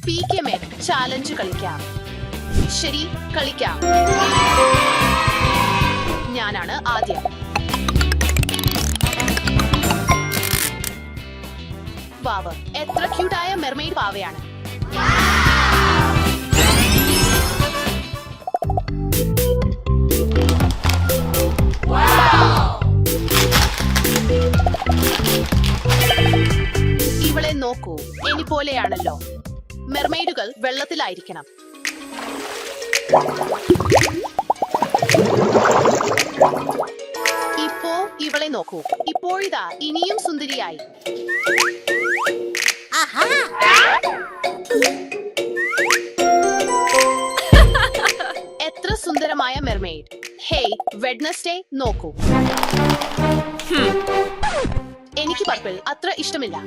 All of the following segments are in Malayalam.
PK ചാലഞ്ച് കളിക്കാം. ശരി, കളിക്കാം. ഞാനാണ് ആദ്യം. വാവ്, എത്ര ക്യൂട്ടായ മെർമെയ്ഡ് പാവയാണ്. ഇവളെ നോക്കൂ, എനി പോലെയാണല്ലോ. മെർമെയ്ഡുകൾ വെള്ളത്തിലായിരിക്കണം. ഇപ്പോ ഇവളെ നോക്കൂ, ഇപ്പോഴിതാ ഇനിയും സുന്ദരിയായി. എത്ര സുന്ദരമായ മെർമെയ്ഡ്. ഹേയ് വെഡ്നസ്ഡേ, നോക്കൂ. എനിക്ക് പർപ്പിൾ അത്ര ഇഷ്ടമില്ല.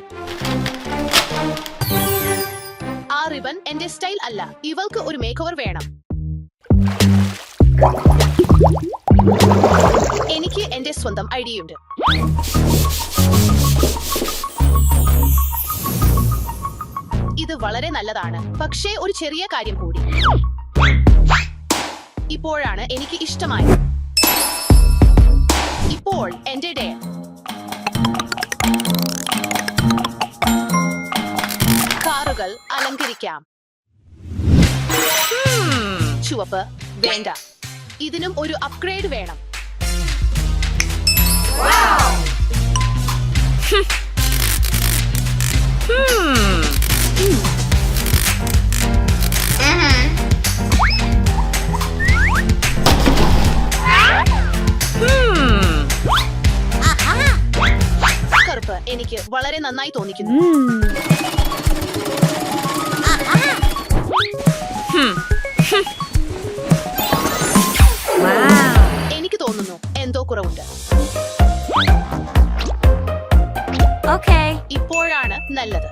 ആ റിബൺ എന്റെ സ്റ്റൈൽ അല്ല. ഇവൾക്ക് ഒരു മേക്ക് ഓവർ വേണം. എനിക്ക് എന്റെ സ്വന്തം ഐഡിയയുണ്ട്. ഇത് വളരെ നല്ലതാണ്, പക്ഷേ ഒരു ചെറിയ കാര്യം കൂടി. ഇപ്പോഴാണ് എനിക്ക് ഇഷ്ടമായത്. ഇപ്പോൾ എന്റെ ഡേ. കാറുകൾ അലങ്കരിക്കാം. ചുവപ്പ് വേണ്ട. ഇതിനും ഒരു അപ്ഗ്രേഡ് വേണം. കറുപ്പ് എനിക്ക് വളരെ നന്നായി തോന്നിക്കുന്നു. എനിക്ക് തോന്നുന്നു എന്തോ കുറവുണ്ട്. ഇപ്പോഴാണ് നല്ലത്.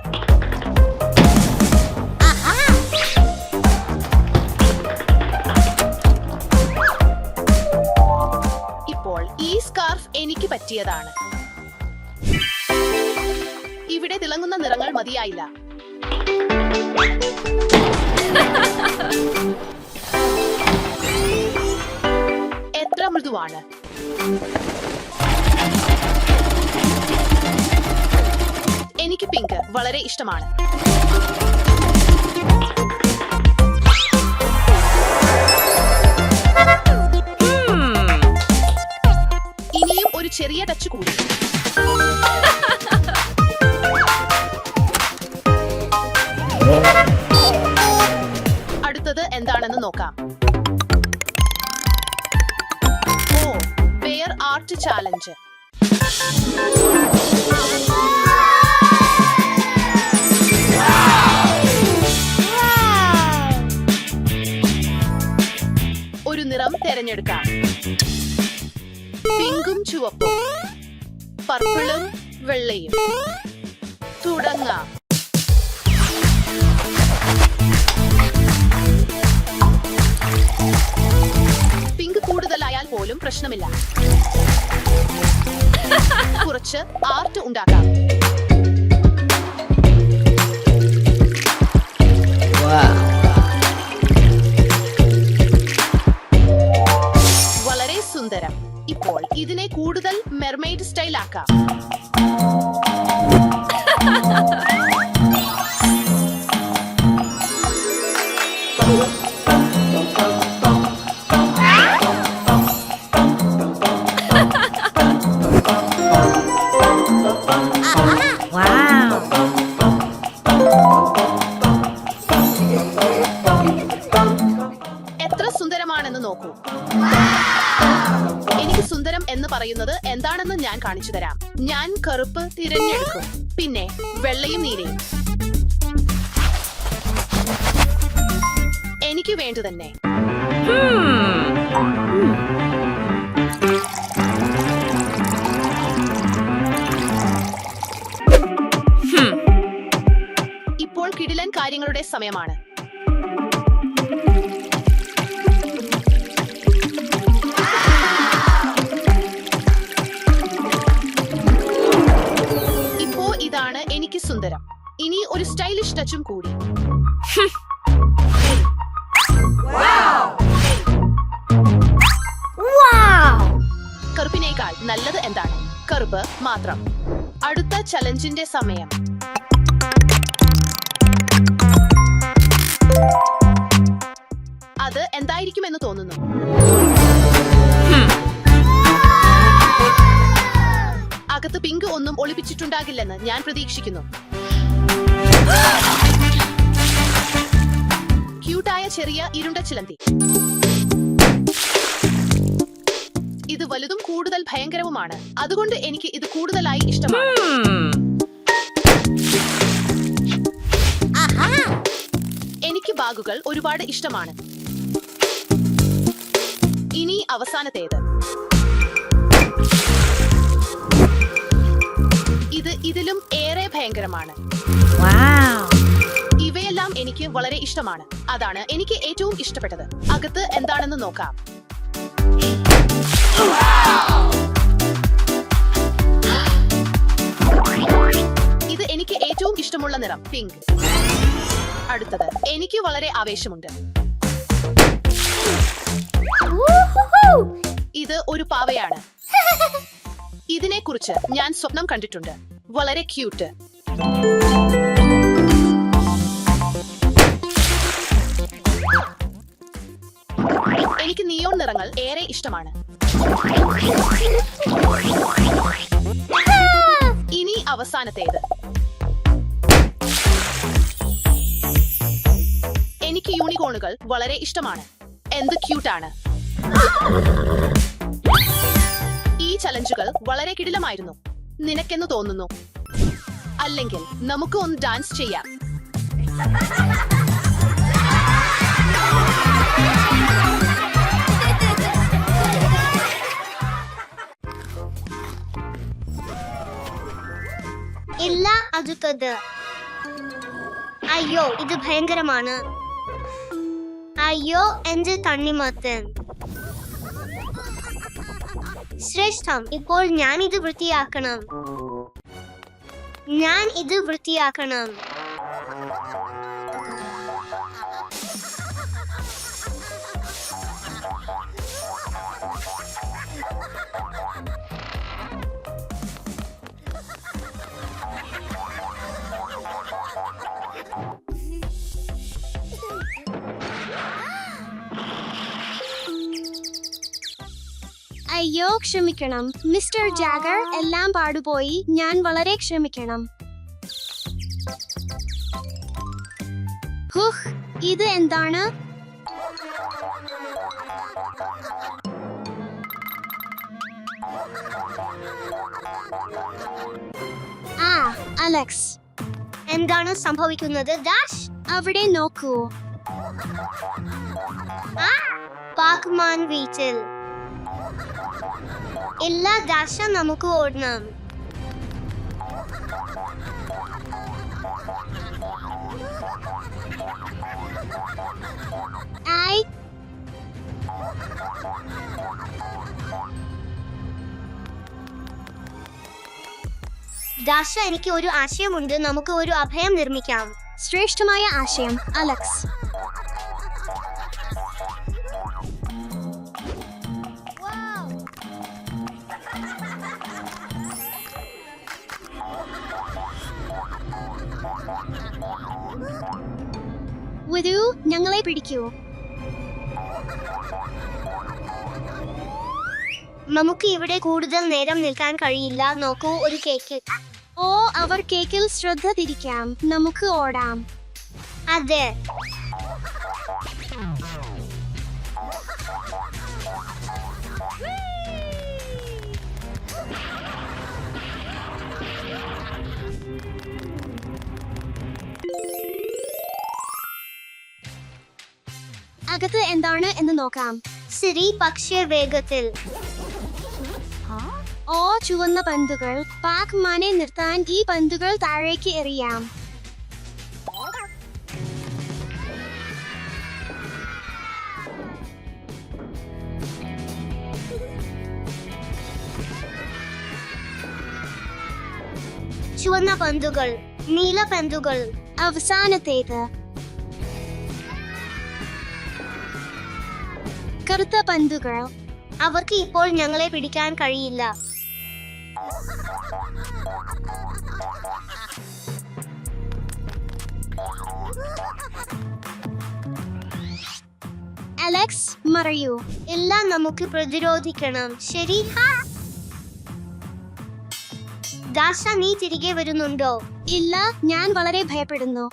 ഇപ്പോൾ ഈ സ്കാർഫ് എനിക്ക് പറ്റിയതാണ്. ഇവിടെ തിളങ്ങുന്ന നിറങ്ങൾ മതിയായില്ല. എത്ര മൃദുവാണ്. എനിക്ക് പിങ്ക് വളരെ ഇഷ്ടമാണ്. ഇനിയും ഒരു ചെറിയ ടച്ച് കൂടി. അടുത്തത് എന്താണെന്ന് നോക്കാം. ഓ, പെയർ ആർട്ട് ചാലഞ്ച്. ഒരു നിറം തിരഞ്ഞെടുക്കാം. പിങ്കും ചുവപ്പും, പർപ്പിളും വെള്ളയും. തുടങ്ങാം. പിങ്ക് കൂടുതലായാൽ പോലും പ്രശ്നമില്ല. കുറച്ച് ആർട്ട് ഉണ്ടാക്കാം. വളരെ സുന്ദരം. ഇപ്പോൾ ഇതിനെ കൂടുതൽ മെർമെയ്ഡ് സ്റ്റൈൽ ആക്കാം. എത്ര സുന്ദരമാണെന്ന് നോക്കൂ. എനിക്ക് സുന്ദരം എന്ന് പറയുന്നത് എന്താണെന്ന് ഞാൻ കാണിച്ചു തരാം. ഞാൻ കറുപ്പ് തിരഞ്ഞെടുക്കും, പിന്നെ വെള്ളയും നീലയും. എനിക്ക് വേണ്ടു തന്നെ. ഇപ്പോൾ കിടിലൻ കാര്യങ്ങളുടെ സമയമാണ്. ഇപ്പോ ഇതാണ് എനിക്ക് സുന്ദരം. ഇനി ഒരു സ്റ്റൈലിഷ് ടച്ചും കൂടി. കറുപ്പിനേക്കാൾ നല്ലത് എന്താണ്? കറുപ്പ് മാത്രം. അടുത്ത ചലഞ്ചിന്റെ സമയം. അത് എന്തായിരിക്കുമെന്ന് തോന്നുന്നു? അകത്ത് പിങ്ക് ഒന്നും ഒളിപ്പിച്ചിട്ടുണ്ടാകില്ലെന്ന് ഞാൻ പ്രതീക്ഷിക്കുന്നു. ക്യൂട്ടായ ചെറിയ ഇരുണ്ട ചിലന്തി. ഇത് വലുതും കൂടുതൽ ഭയങ്കരവുമാണ്, അതുകൊണ്ട് എനിക്ക് ഇത് കൂടുതലായി ഇഷ്ടമാണ്. എനിക്ക് ബാഗുകൾ ഒരുപാട് ഇഷ്ടമാണ്. ഇനി അവസാനത്തേത്. ഇത് ഇതിലും ഏറെ ഭയങ്കരമാണ്. ഇവയെല്ലാം എനിക്ക് വളരെ ഇഷ്ടമാണ്. അതാണ് എനിക്ക് ഏറ്റവും ഇഷ്ടപ്പെട്ടത്. അകത്ത് എന്താണെന്ന് നോക്കാം. ഇത് എനിക്ക് ഏറ്റവും ഇഷ്ടമുള്ള നിറം പിങ്ക്. അടുത്തത് എനിക്ക് വളരെ ആവേശമുണ്ട്. ഇത് ഒരു പാവയാണ്. ഇതിനെക്കുറിച്ച് ഞാൻ സ്വപ്നം കണ്ടിട്ടുണ്ട്. വളരെ ക്യൂട്ട്. എനിക്ക് നിയോൺ നിറങ്ങൾ ഏറെ ഇഷ്ടമാണ്. ഇനി അവസാനത്തേത്. എനിക്ക് യൂണികോണുകൾ വളരെ ഇഷ്ടമാണ്. എന്ത് ക്യൂട്ടാണ്. ഈ ചലഞ്ചുകൾ വളരെ കിടിലമായിരുന്നു. നിനക്കെന്ന് തോന്നുന്നു? അല്ലെങ്കിൽ നമുക്ക് ഒന്ന് ഡാൻസ് ചെയ്യാം. ഇല്ല, അടുത്തത്. അയ്യോ, ഇത് ഭയങ്കരമാണ്. അയ്യോ, എന്റെ തണ്ണിമത്തൻ. ശ്രേഷ്ഠം. ഇപ്പോൾ ഞാൻ ഇത് വൃത്തിയാക്കണം. അയ്യോ, ക്ഷമിക്കണം മിസ്റ്റർ ജാഗർ, എല്ലാം പാടുപോയി. ഞാൻ വളരെ ക്ഷമിക്കണം. ഹുഹ്, ഇത് എന്താണ്? അലക്സ്, എന്താണ് സംഭവിക്കുന്നത്? ഡാഷ്, അവിടെ നോക്കൂ. പാക്മാൻ വീട്ടിൽ ഇല്ല. ഡാഷ, നമുക്ക് ഓടണം. ഡാഷ, എനിക്ക് ഒരു ആശയമുണ്ട്. നമുക്ക് ഒരു അഭയം നിർമ്മിക്കാം. ശ്രേഷ്ഠമായ ആശയം, അലക്സ്. വരൂ, ഞങ്ങളെ പിടിക്കൂ. നമുക്ക് ഇവിടെ കൂടുതൽ നേരം നിൽക്കാൻ കഴിയില്ല. നോക്കൂ, ഒരു കേക്ക്. ഓ, അവർ കേക്കിൽ ശ്രദ്ധ തിരിക്കാം. നമുക്ക് ഓടാം. അതെ. അകത്ത് എന്താണ് എന്ന് നോക്കാം. ശരി, പക്ഷേ വേഗത്തിൽ. ഓ, ചുവന്ന പന്തുകൾ. പാക്മാനെ നിർത്താൻ ഈ പന്തുകൾ താഴേക്ക് എറിയാം. ചുവന്ന പന്തുകൾ, നീല പന്തുകൾ. അവസാനത്തേത്. കറുത്ത പന്തുകൾ. അവർക്ക് ഇപ്പോൾ ഞങ്ങളെ പിടിക്കാൻ കഴിയില്ല. അലക്സ് മറയൂ. എല്ലാം നമുക്ക് പ്രതിരോധിക്കണം. ശരി. ദാശ, നീ തിരികെ വരുന്നുണ്ടോ? ഇല്ല, ഞാൻ വളരെ ഭയപ്പെടുന്നു.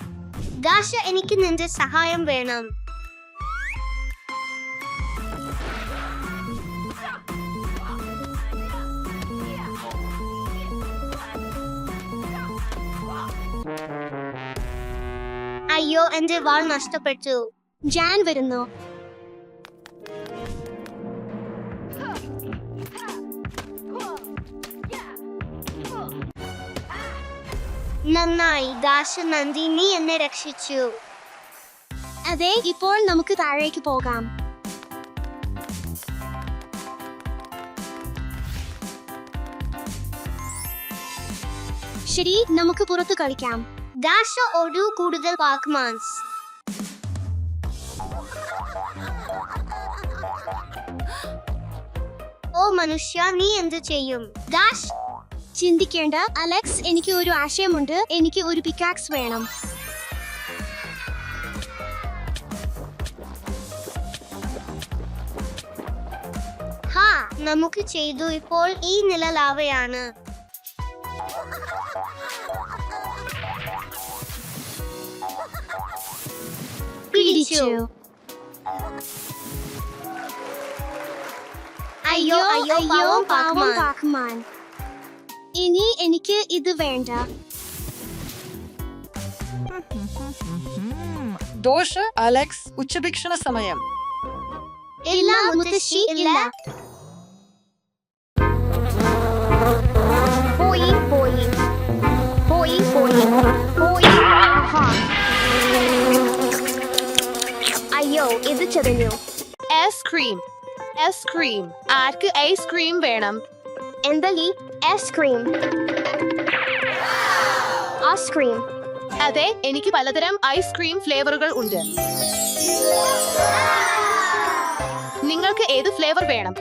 ദാശ, എനിക്ക് നിന്റെ സഹായം വേണം. അയ്യോ, എന്റെ വാൾ നഷ്ടപ്പെട്ടു. ജാൻ വരുന്നു. നന്നായി ദാശ, നന്ദി, നീ എന്നെ രക്ഷിച്ചു. അതെ, ഇപ്പോൾ നമുക്ക് താഴേക്ക് പോകാം. ശരി, നമുക്ക് പുറത്ത് കളിക്കാം. ദാശ, ഓടൂ, കൂടുതൽ പാക്മാൻസ്. ഓ മനുഷ്യ, നീ എന്ത് ചെയ്യും? ദാശ്, ചിന്തിക്കേണ്ട അലക്സ്, എനിക്ക് ഒരു ആശയമുണ്ട്. എനിക്ക് ഒരു പിക്കാക്സ് വേണം. നമുക്ക് ചെയ്തു. ഇപ്പോൾ ഈ നില ലാവയാണ്. പിടിച്ചു. അയ്യോ അയ്യോ, പാവം പാക്മാൻ. പാക്മാൻ. ഇനി എനിക്ക് ഇത് വേണ്ട. ദോഷ അലക്സ്, ഉച്ചഭക്ഷണ സമയം. ഇല്ല മുത്തശ്ശി, ഇല്ല. പോയി പോയി പോയി പോയി പോയി. അയ്യോ, ഇത് ചെറിഞ്ഞു. ഐസ്ക്രീം. ഐസ്ക്രീം. ആർക്ക് ഐസ്ക്രീം വേണം? എന്തായി ഐസ്ക്രീം? ഐസ്ക്രീം. അതെ, എനിക്ക് പലതരം ഐസ്ക്രീം ഫ്ലേവറുകൾ ഉണ്ട്. നിങ്ങൾക്ക് ഏത് ഫ്ലേവർ വേണം?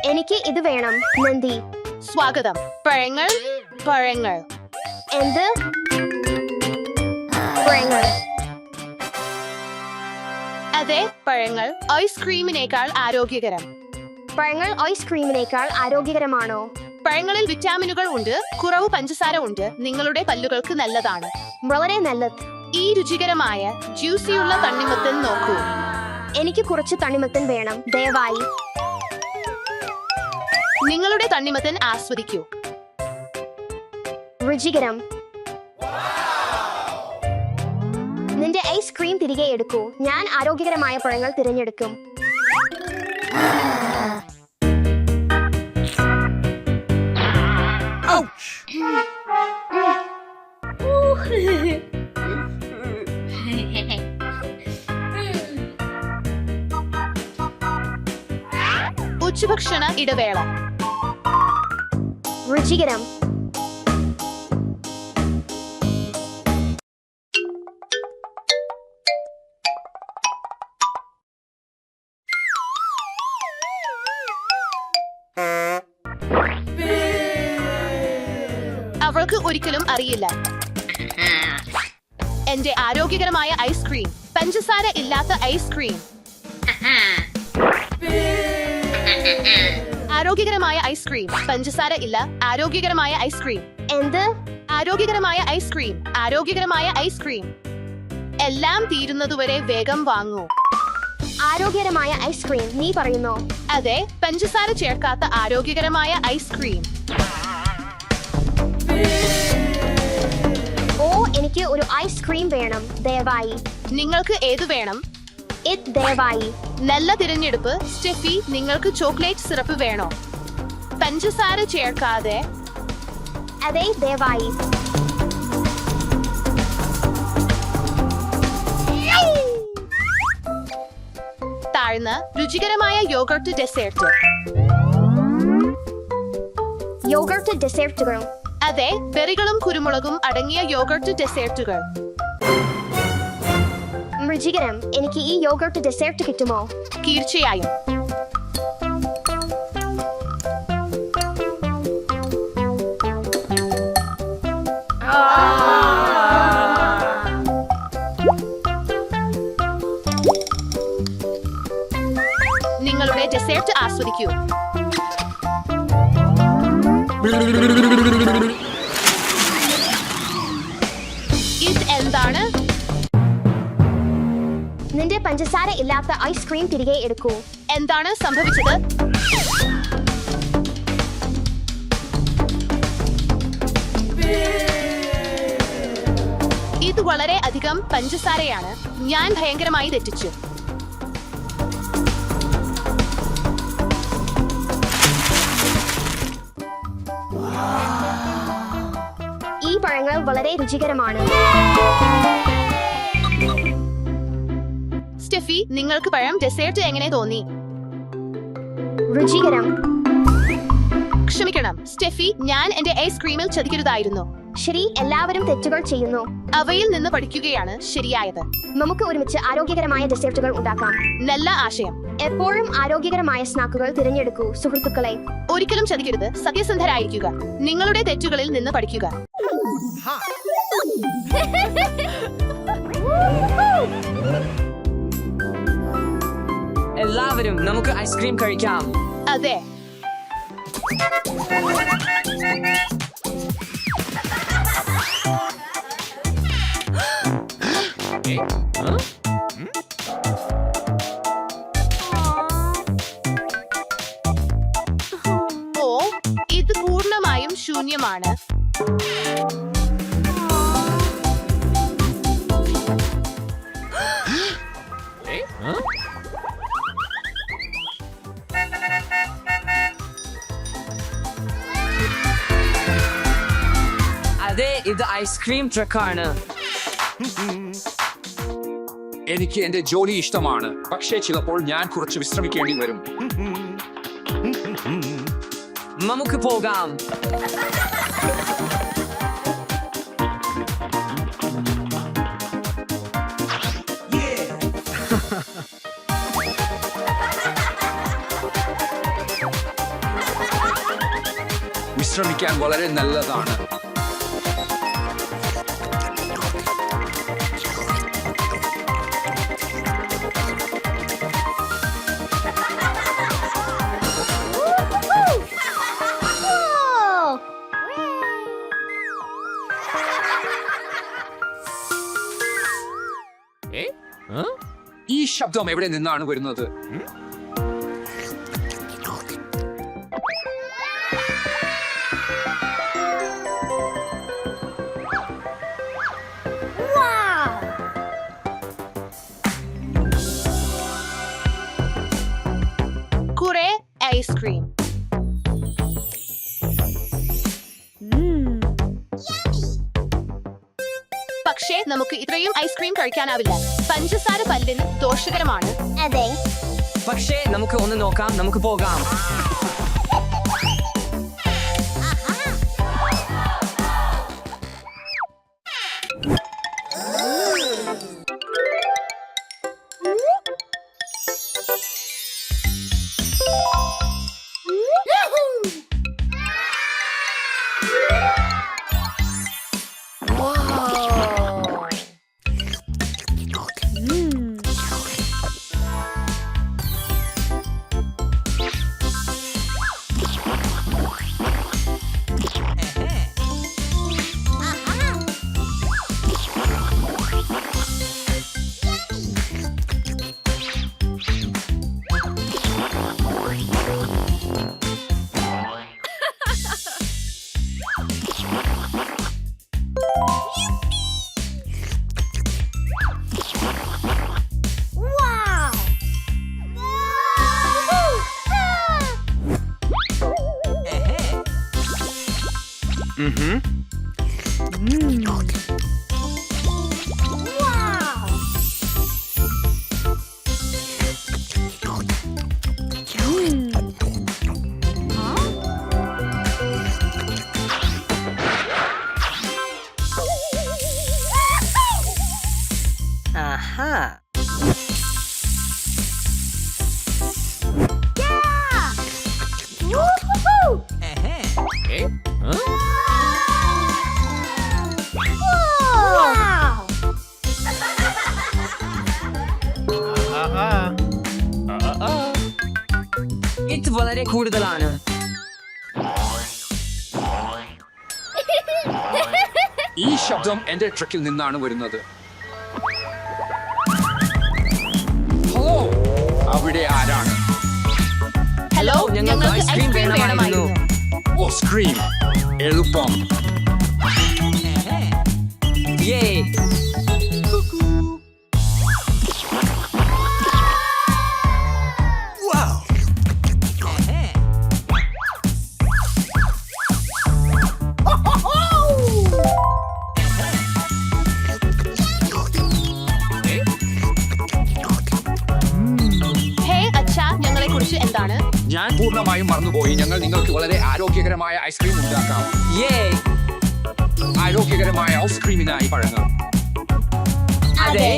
എനിക്ക് ഇത് വേണം. നന്ദി. സ്വാഗതം. പഴങ്ങൾ. പഴങ്ങൾ. എന്ത്? പഴങ്ങൾ. അതെ, പഴങ്ങൾ ഐസ്ക്രീമിനേക്കാൾ ആരോഗ്യകരം. പഴങ്ങൾ ഐസ്ക്രീമിനേക്കാൾ ആരോഗ്യകരമാണോ? പഴങ്ങളിൽ വിറ്റാമിനുകൾ ഉണ്ട്, കുറവ് പഞ്ചസാര ഉണ്ട്, നിങ്ങളുടെ പല്ലുകൾക്ക് നല്ലതാണ്. വളരെ നല്ലത്. ഈ രുചികരമായ ജ്യൂസിയുള്ള തണ്ണിമത്തൻ നോക്കൂ. എനിക്ക് കുറച്ച് തണ്ണിമത്തൻ വേണം, ദയവായി. നിങ്ങളുടെ തണ്ണിമത്തൻ ആസ്വദിക്കൂ. രുചികരം. നിന്റെ ഐസ്ക്രീം തിരികെ എടുക്കൂ. ഞാൻ ആരോഗ്യകരമായ പഴങ്ങൾ തിരഞ്ഞെടുക്കും. ഉച്ചഭക്ഷണ ഇടവേള. രുചികരം. അവൾക്ക് ഒരിക്കലും അറിയില്ല. എന്റെ ആരോഗ്യകരമായ ഐസ്ക്രീം. പഞ്ചസാര ഇല്ലാത്ത ഐസ്ക്രീം. ആരോഗ്യകരമായ ഐസ്ക്രീം. പഞ്ചസാര ഇല്ല. ആരോഗ്യകരമായ ഐസ്ക്രീം. എന്ത്? ആരോഗ്യകരമായ ഐസ്ക്രീം. ആരോഗ്യകരമായ ഐസ്ക്രീം. എല്ലാം തീരുന്നതുവരെ വേഗം വാങ്ങൂ. ആരോഗ്യകരമായ ഐസ്ക്രീം നീ പറയുന്നോ? അതെ, പഞ്ചസാര ചേർക്കാത്ത ആരോഗ്യകരമായ ഐസ്ക്രീം. ഓ, എനിക്ക് ഒരു ഐസ്ക്രീം വേണം, ദയവായി. നിങ്ങൾക്ക് ഏത് വേണം? ഇത് ദയവായി. നല്ല തിരഞ്ഞെടുപ്പ്. സ്റ്റെഫി, നിങ്ങൾക്ക് ചോക്ലേറ്റ് സിറപ്പ് വേണോ? പഞ്ചസാര ചേർക്കാതെ. അതെ, ദയവായി. താഴ്ന്ന രുചികരമായ യോഗർട്ട് ഡെസേർട്ട്. യോഗർട്ട് ഡെസേർട്ടുകൾ. അതെ, ബെറികളും കുരുമുളകും അടങ്ങിയ യോഗർട്ട് ഡെസേർട്ടുകൾ. രുചികരം. എനിക്ക് ഈ യോഗർട്ട് ഡെസേർട്ട് കിട്ടുമോ? തീർച്ചയായും. നിങ്ങളുടെ ഡെസേർട്ട് ആസ്വദിക്കൂ. ഇത് എന്താണ്? നിന്റെ പഞ്ചസാര ഇല്ലാത്ത ഐസ്ക്രീം തിരികെ എടുക്കൂ. എന്താണ് സംഭവിച്ചത്? ഇത് വളരെ അധികം പഞ്ചസാരയാണ്. ഞാൻ ഭയങ്കരമായി തെറ്റിച്ചു. ഈ പഴങ്ങൾ വളരെ രുചികരമാണ്. സ്റ്റെഫി, നിങ്ങൾക്ക് പഴം ഡെസേർട്ട് എങ്ങനെ തോന്നി? രുചികരം. ക്ഷമിക്കണം സ്റ്റെഫി, ഞാൻ എന്റെ ഐസ്ക്രീമിൽ ചതിക്കരുതായിരുന്നു. ശരി, എല്ലാവരും തെറ്റുകൾ ചെയ്യുന്നു. അവയിൽ നിന്ന് പഠിക്കുകയാണ് ശരിയായത്. നമുക്ക് ഒരുമിച്ച് ആരോഗ്യകരമായ ഡെസേർട്ടുകൾ ഉണ്ടാക്കാം. നല്ല ആശയം. എപ്പോഴും ആരോഗ്യകരമായ സ്നാക്കുകൾ തിരഞ്ഞെടുക്കൂ സുഹൃത്തുക്കളെ. ഒരിക്കലും ചതിക്കരുത്. സത്യസന്ധരായിരിക്കുക. നിങ്ങളുടെ തെറ്റുകളിൽ നിന്ന് പഠിക്കുക. എല്ലാവരും നമുക്ക് ഐസ്ക്രീം കഴിക്കാം. അതെ. ഓ, ഇത് പൂർണ്ണമായും ശൂന്യമാണ്. അതെ, ഇത് ഐസ്ക്രീം ട്രക്കാണ്. എനിക്ക് എന്റെ ജോലി ഇഷ്ടമാണ്, പക്ഷേ ചിലപ്പോൾ ഞാൻ കുറച്ച് വിശ്രമിക്കേണ്ടി വരും. നമുക്ക് പോകാം. വിശ്രമിക്കാൻ വളരെ നല്ലതാണ്. ഈ ശബ്ദം എവിടെ നിന്നാണ് വരുന്നത്? കുറെ ഐസ്ക്രീം. പക്ഷേ നമുക്ക് ഇത്രയും ഐസ്ക്രീം കഴിക്കാനാവില്ല. പഞ്ചസാര പല്ലിന് ദോഷകരമാണ്. അതെ. പക്ഷേ നമുക്ക് ഒന്ന് നോക്കാം. നമുക്ക് പോകാം. Aha. ഇത് വളരെ കൂടുതലാണ്. ഈ ശബ്ദം എന്റെ ട്രക്കിൽ നിന്നാണ് വരുന്നത്. ഹലോ, അവിടെ ആരാണ്? ഹലോ, ഞങ്ങൾക്ക് ഐസ്ക്രീം വേണമായിരുന്നു. ഓ, സ്ക്രീം എളുപ്പം. യേ ഹേ അച്ഛാ, ഞങ്ങളെ കുറിച്ച് എന്താണ്? ഞാൻ പൂർണ്ണമായും മറന്നുപോയി. ഞങ്ങൾ നിങ്ങൾക്ക് വളരെ ആരോഗ്യകരമായ ഐസ്ക്രീം ഉണ്ടാക്കാം. യേ ആരോഗ്യകരമായ ഐസ്ക്രീമിനായി പഴങ്ങൾ. അതെ.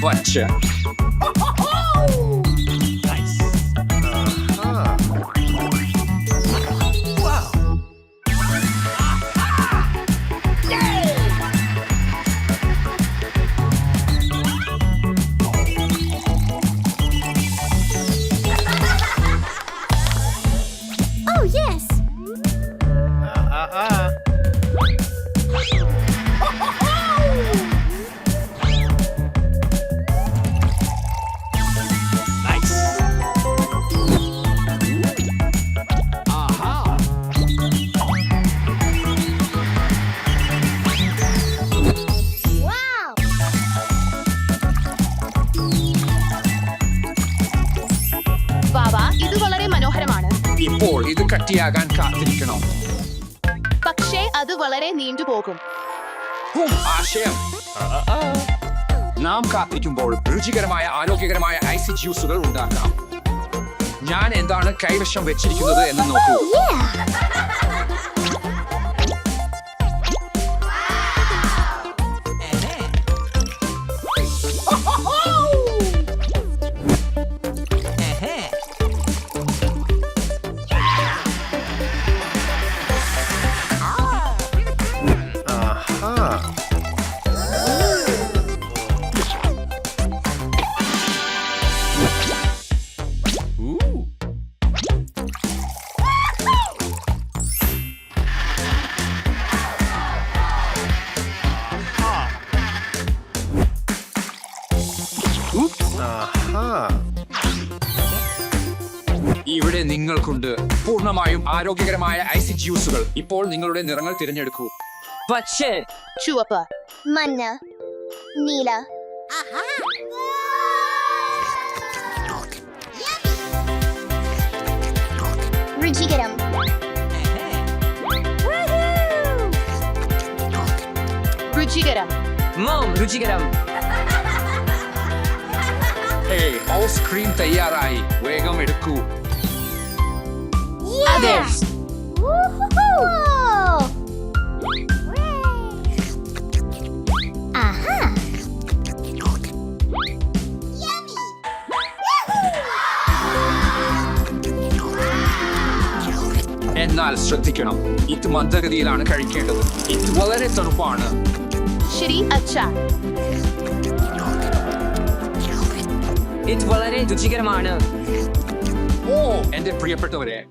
പച്ച. Oh, yes. Wow. വാവ, ഇത് വളരെ മനോഹരമാണ്. ഇപ്പോൾ ഇത് കട്ടിയാകാൻ കാത്തിരിക്കണം. പക്ഷേ അത് വളരെ നീണ്ടുപോകും. ആശയം. നാം കാത്തിരിക്കുമ്പോൾ രുചികരമായ ആരോഗ്യകരമായ ഐസി ജ്യൂസുകൾ ഉണ്ടാക്കാം. ഞാൻ എന്താണ് കൈവശം വെച്ചിരിക്കുന്നത് എന്ന് നോക്കൂ. ഇവിടെ നിങ്ങൾക്കുണ്ട് പൂർണ്ണമായും ആരോഗ്യകരമായ ഐസി ജ്യൂസുകൾ. ഇപ്പോൾ നിങ്ങളുടെ നിറങ്ങൾ തിരഞ്ഞെടുക്കൂ. പച്ച, ചുവപ്പ്, മഞ്ഞ, നീല. രുചികരം. രുചികരം. മോം രുചികരം. ഐസ്ക്രീം തയ്യാറായി. വേഗം എടുക്കൂ. അതെ. എന്നാൽ ശ്രദ്ധിക്കണം, ഇത് മന്ദഗതിയിലാണ് കഴിക്കേണ്ടത്. ഇത് വളരെ തണുപ്പാണ്. ശരി അച്ഛാ. ഇത് വളരെ രുചികരമാണ്. ഓ, എന്റെ പ്രിയപ്പെട്ടവരെ,